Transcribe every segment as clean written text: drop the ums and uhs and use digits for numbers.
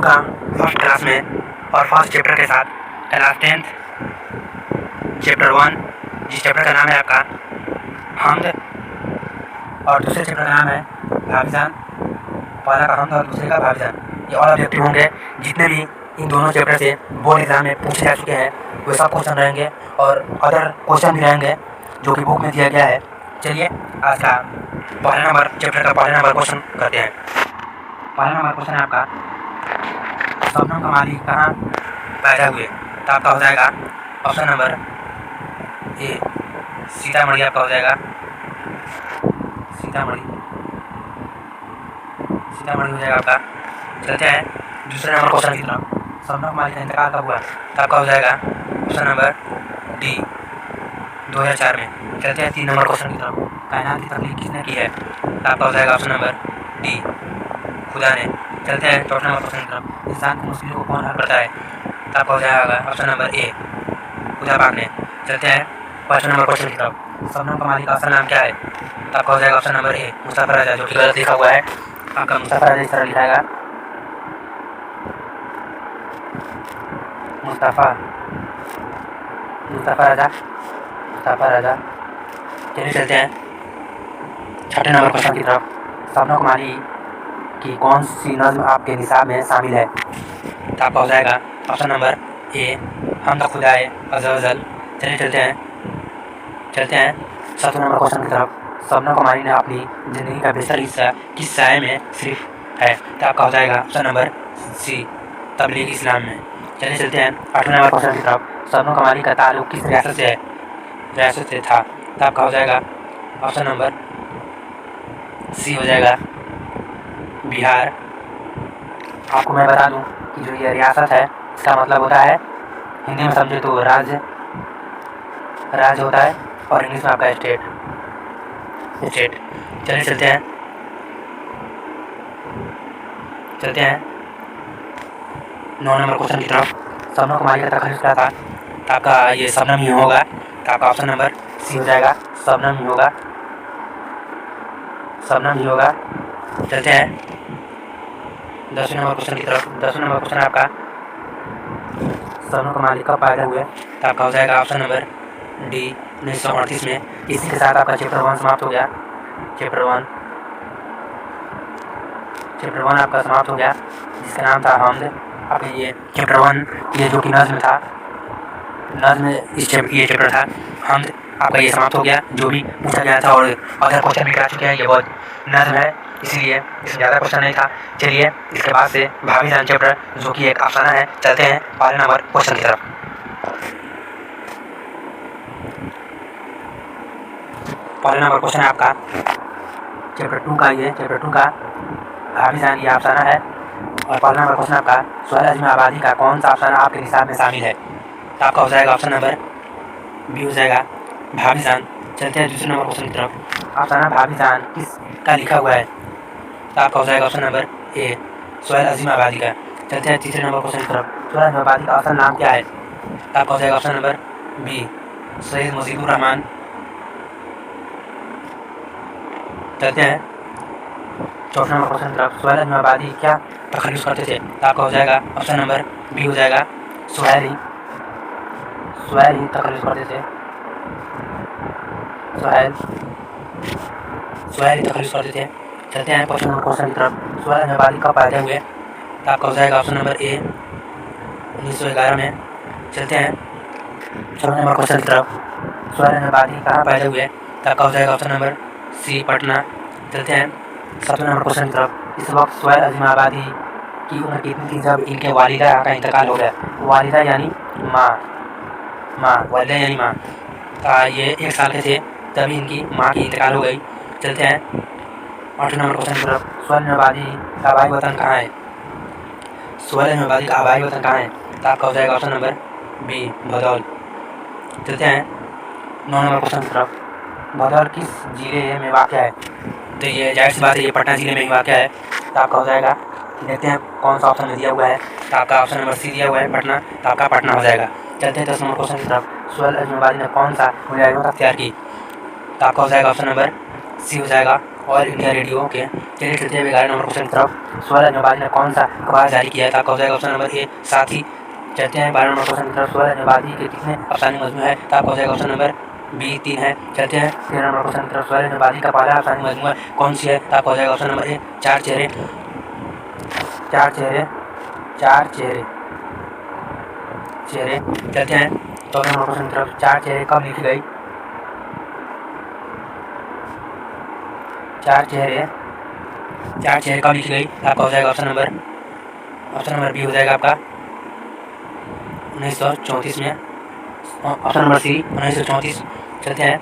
आपका first class में और फर्स्ट चैप्टर के साथ क्लास 10th चैप्टर 1, जिस चैप्टर का नाम है आपका हमद और दूसरे चैप्टर का नाम है भावीजान। पहला का हमद और दूसरे का भावीजान। ये ऑल ऑब्जेक्टिव होंगे। जितने भी इन दोनों चैप्टर से बोर्ड एग्जाम में पूछे जा चुके हैं वे सब क्वेश्चन रहेंगे और अदर क्वेश्चन भी रहेंगे जो कि बुक में दिया गया है। चलिए आज का पहला नंबर चैप्टर का पहला नंबर क्वेश्चन करते हैं। पहला नंबर क्वेश्चन है आपका शबनम कमाली कहाँ पैदा हुए? तो आपका हो जाएगा ऑप्शन नंबर ए सीतामढ़ी। आपका हो जाएगा सीतामढ़ी हो जाएगा आपका। चलते हैं दूसरे नंबर क्वेश्चन की तरफ। शबनम कमाली का इंतकाल कब हुआ? तो आपका हो जाएगा ऑप्शन नंबर डी 2004 में। चलते हैं 3 नंबर क्वेश्चन की तरफ। कायनात की तख्लीक किसने की है? तो आपका हो जाएगा ऑप्शन नंबर डी खुदा ने। चलते हैं 4 नंबर क्वेश्चन की तरफ। इंसान की मुश्किलों को कौन हल करता है? तो आपका हो जाएगा ऑप्शन नंबर ए खुदा पाक ने। चलते हैं 5 नंबर क्वेश्चन की तरफ। शबनम कमाली का असल नाम क्या है? तो आपका हो जाएगा ऑप्शन नंबर ए मुस्तफा राजा, जो कि गलत लिखा हुआ है। आपका मुस्तफा राजा इस तरह लिखाएगा मुस्तफा राजा। चलिए चलते हैं 6 नंबर क्वेश्चन की तरफ। शबनम कमाली की कौन सी नज़्म आपके निसाब में शामिल है? तो आपका हो जाएगा ऑप्शन नंबर ए हम तो खुदाए अज़ल। चलिए चलते हैं 7 नंबर क्वेश्चन की तरफ। शबनम कमाली ने अपनी ज़िंदगी का बेहतर हिस्सा किस साय में सिर्फ है? तो आपका हो जाएगा ऑप्शन नंबर सी तबलीग इस्लाम में। चलिए चलते हैं 8 नंबर क्वेश्चन की तरफ। शबनम कमाली का ताल्लुक किस रियासत से था? तो आपका हो जाएगा ऑप्शन नंबर सी हो जाएगा बिहार। आपको मैं बता दूं कि जो ये रियासत है इसका मतलब होता है, हिंदी में समझे तो राज्य होता है और इंग्लिश में आपका स्टेट। चलिए चलते हैं 9 नंबर क्वेश्चन की तरफ। शबनम कमाली का तखल्लुस क्या था? तो आपका ये शबनम ही होगा। तो आपका ऑप्शन नंबर सी हो जाएगा शबनम ही होगा। चलते हैं 10 नंबर क्वेश्चन की तरफ। 10 नंबर क्वेश्चन आपका शबनम कमाली कब पैदा हुए? तो आपका हो जाएगा ऑप्शन नंबर डी 1938 में। इसी के साथ आपका चैप्टर 1 समाप्त हो गया। चैप्टर 1 आपका समाप्त हो गया, जिसका नाम था हमद। अब ये चैप्टर 1 ये जो कि नज़्म था, ये चैप्टर था हमद, आपका ये समाप्त हो गया। जो भी पूछा गया था और अदर क्वेश्चन भी करा चुके हैं, ये बहुत नज़्म है इसलिए इसमें ज़्यादा क्वेश्चन नहीं था। चलिए इसके बाद से भावीजान चैप्टर जो कि एक अफसाना है। चलते हैं पहले नंबर क्वेश्चन की तरफ। पहले नंबर क्वेश्चन है आपका चैप्टर 2 का। ये चैप्टर 2 का भावीजान ये अफसाना है। और पहला नंबर क्वेश्चन आपका सोहेल अज़मी आबादी का कौन सा अफसाना आपके निसाब में शामिल है? तो आपका हो जाएगा ऑप्शन नंबर बी हो जाएगा भावीजान। चलते हैं दूसरे नंबर क्वेश्चन की तरफ। अफसाना भावीजान किसका लिखा हुआ है? तो आपका हो जाएगा ऑप्शन नंबर ए सोहेल अज़मी आबादी का। चलते हैं तीसरे नंबर क्वेश्चन की तरफ। सोहेल अज़मी आबादी का असल नाम क्या है? तो आपका हो जाएगा option number B Syed Mujibur Rahman. चलते हैं 4 नंबर क्वेश्चन की तरफ। सोहेल अज़मी आबादी क्या तखल्लुस करते थे? तो आपका हो जाएगा ऑप्शन नंबर बी हो जाएगा सुहेली तखल्लुस करते थे। सुहेली तखल्लुस करते थे। चलते हैं 5 नंबर क्वेश्चन की तरफ। सोहेल अज़मी आबादी कब पैदा हुए? तो आपका हो जाएगा ऑप्शन नंबर ए 1911 में। चलते हैं 6 नंबर क्वेश्चन की तरफ। सोहेल अज़मी आबादी कहाँ पैदा हुए? तो आपका हो जाएगा ऑप्शन नंबर सी पटना। चलते हैं 7 नंबर क्वेश्चन की तरफ। इस वक्त सोहेल अज़मी आबादी की उम्र कितनी थी जब इनके वालिदा का इंतकाल हो गया? वालिदा यानी माँ। ये 1 साल के थे तभी इनकी माँ की इंतकाल हो गई। चलते हैं 8 नंबर क्वेश्चन की तरफ। सोहेल अज़मी आबादी का आबाई वतन कहाँ है? तो आपका हो जाएगा ऑप्शन नंबर बी भदौल। चलते हैं 9 नंबर क्वेश्चन की तरफ। भदौल किस जिले में वाक़ है? तो ये जाहिर सी बात है ये पटना जिले में ही वाक़ है। तो आपका हो जाएगा, देखते हैं कौन सा ऑप्शन में दिया हुआ है। तो आपका ऑप्शन नंबर सी दिया हुआ है पटना। तो आपका पटना हो जाएगा। चलते हैं 10 नंबर क्वेश्चन की तरफ। सोहेल अज़मी आबादी ने कौन सा मुजाहिदों अख्तियार की? तो आपका हो जाएगा ऑप्शन नंबर सी हो जाएगा ऑल इंडिया रेडियो के। चलिए चलते हैं 11 नंबर क्वेश्चन की तरफ। सोहेल अहमदाबादी ने कौन सा अखबार जारी किया है? तो आपका हो जाएगा ऑप्शन नंबर ए साथी। चलते हैं 12 नंबर क्वेश्चन की तरफ। सोहेल अहमदाबादी के कितने अफसाने मजमू है? तो आपका हो जाएगा ऑप्शन नंबर बी 3 है। चलते हैं 13 नंबर क्वेश्चन की तरफ। सोहेल अहमदाबादी का पहला अफसानी मजमू कौन सी है? तो आपका हो जाएगा ऑप्शन नंबर ए चार चेहरे। चार चेहरे चार चेहरे चेहरे। चलते हैं 14 नंबर क्वेश्चन की तरफ। चार चेहरे कब लिखी गई? चार चेहरे कब लिखी गई? आपका हो जाएगा ऑप्शन नंबर बी हो जाएगा आपका 1934 में। Option number C 1934। चलते हैं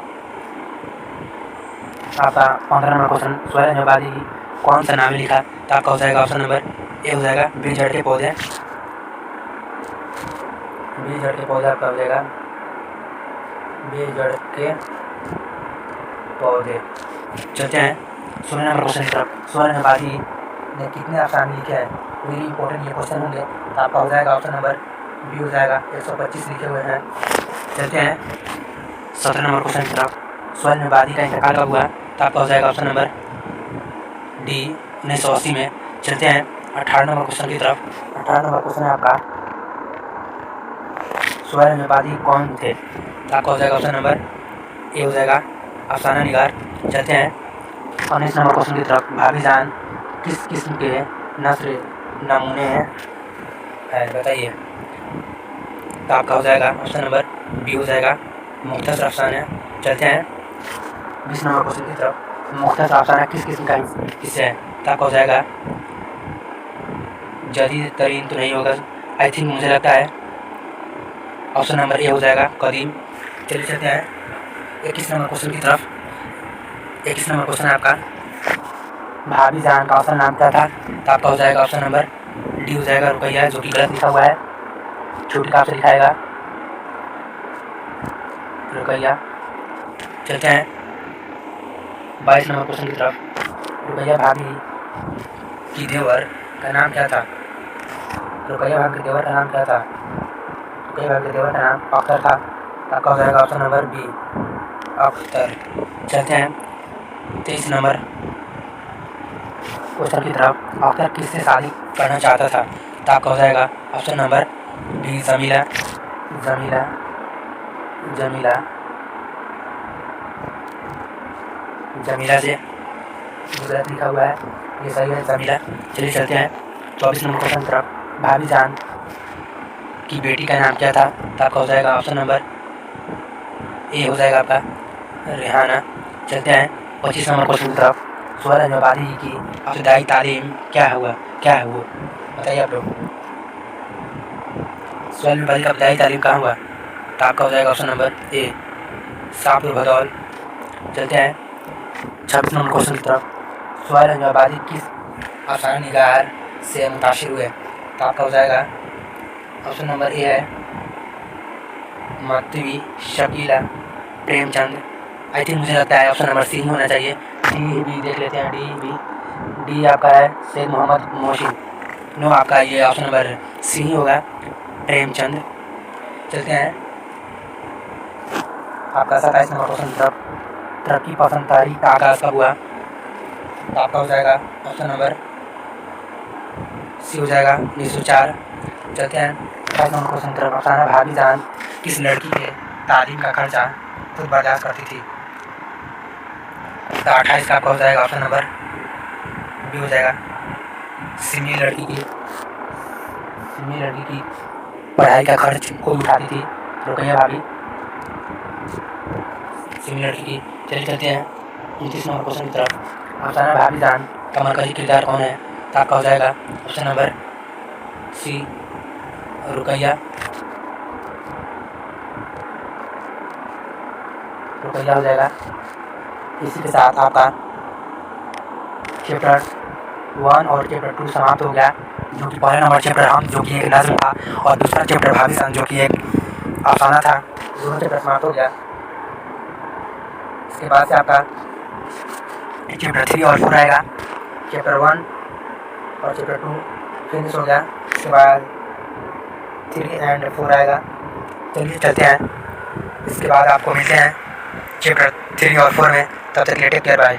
आपका 15 नंबर क्वेश्चन। सोहेल अहमदाबादी कौन सा नाम लिखा? तो आपका हो जाएगा ऑप्शन नंबर ए हो जाएगा बेजड़ के पौधे। बेजड़ के पौधे आपका हो जाएगा बेजड़ के पौधे। चलते हैं 16 नंबर क्वेश्चन की तरफ। सोहेल अहमदाबादी ने कितने अफसाने लिखे हैं? वेरी इंपॉर्टेंट ये क्वेश्चन होंगे। तो आपका हो जाएगा ऑप्शन नंबर बी हो जाएगा 125 लिखे हुए हैं। चलते हैं 17 नंबर क्वेश्चन की तरफ। सोहेल अहमदाबादी का इंतकाल कब हुआ? तो आपका हो जाएगा ऑप्शन नंबर डी 1980 में। चलते हैं 18 नंबर क्वेश्चन की तरफ। 18 नंबर क्वेश्चन है आपका सोहेल अहमदाबादी कौन थे? तो आपका हो जाएगा ऑप्शन नंबर ए हो जाएगा अफसाना निगार। चलते हैं 19 नंबर क्वेश्चन की तरफ। भाभी जान किस किस्म के नस्र नमूने हैं बताइए? तो आपका हो जाएगा ऑप्शन नंबर बी हो जाएगा मुख्तसर अफसाना। चलते हैं 20 नंबर क्वेश्चन की तरफ। मुख्तसर अफसाना किस किस्म का हिस्सा है? तो आपका हो जाएगा जदीद तरीन तो नहीं होगा, आई थिंक मुझे लगता है ऑप्शन नंबर ए हो जाएगा कदीम। चलिए चलते हैं 21 नंबर क्वेश्चन की तरफ। 21 नंबर क्वेश्चन है आपका भाभी जान का असल नाम क्या था? तो आपका हो जाएगा ऑप्शन नंबर डी हो जाएगा रुकैया, जो कि गलत लिखा हुआ है। छोटी काफ से लिखाएगा रुकैया। चलते हैं 22 नंबर क्वेश्चन की तरफ। रुकैया भाभी की देवर का नाम क्या था? रुकैया भाभी के देवर का नाम क्या था? रुकैया भाभी के देवर का नाम अख्तर था। आपका हो जाएगा ऑप्शन नंबर बी अख्तर। चलते हैं 23 नंबर क्वेश्चन की तरफ। अख्तर किससे शादी करना चाहता था? तो आपका हो जाएगा option number B Jamila. Jamila Jamila Jamila से गलत लिखा हुआ है, ये सही है जमीला। चलिए चलते हैं 24 नंबर क्वेश्चन की तरफ। भाभी जान की बेटी का नाम क्या था? तो आपका हो जाएगा ऑप्शन नंबर ए हो जाएगा आपका रेहाना। चलते हैं 25 नंबर क्वेश्चन की तरफ। सोहेल अहमदाबादी की इब्तदाई तालीम क्या है वो बताइए आप लोग। सोहेल अहमदाबादी का इब्तदाई तालीम कहाँ हुआ? तो आपका हो जाएगा option number A Shahpur Bhadaul. चलते हैं 26 नंबर क्वेश्चन की तरफ। सोहेल अहमदाबादी किस अफसाना निगार से मुतासिर हुए? तो आपका हो जाएगा ऑप्शन नंबर ए है मातवी शकीला प्रेमचंद। आई थिंक मुझे लगता है ऑप्शन नंबर सी ही होना चाहिए। डी बी देख लेते हैं। डी आपका है शेख मोहम्मद मोशी। नो, आपका ये ऑप्शन नंबर सी ही होगा प्रेमचंद। चलते हैं आपका 27 नंबर क्वेश्चन की तरफ। तरक्की पसंद तहरीक का आगाज़ कब हुआ? तो आपका हो जाएगा ऑप्शन नंबर सी हो जाएगा 1904। चलते हैं 28 नंबर क्वेश्चन की तरफ। अफसाना भाभी जान किस लड़की के तालीम का खर्चा खुद बर्दाश्त करती थी? तो 28 का आपका हो जाएगा ऑप्शन नंबर बी हो जाएगा सिमी लड़की की पढ़ाई का खर्च खुद उठाती थी रुकैया भाभी, सिमी लड़की की। चलिए चलते हैं 29 नंबर क्वेश्चन की तरफ। अफसाना भाभी जान का मरकजी किरदार कौन है? तो आपका हो जाएगा ऑप्शन नंबर सी रुकैया हो जाएगा। इसी के साथ आपका चैप्टर 1 और चैप्टर 2 समाप्त हो गया, जो कि पहला नंबर चैप्टर हम जो कि एक नज़्म था और दूसरा चैप्टर भाभी जान जो कि एक अफसाना था। दोनों चैप्टर समाप्त हो गया। इसके बाद से आपका चैप्टर 3 और 4 आएगा। चैप्टर 1 और चैप्टर 2 फिनिश हो गया, इसके बाद 3 एंड 4 आएगा। चलिए चलते हैं, इसके बाद आपको मिलते हैं चैप्टर 3 और 4 में। तब तक के लिए टेक केयर, बाय।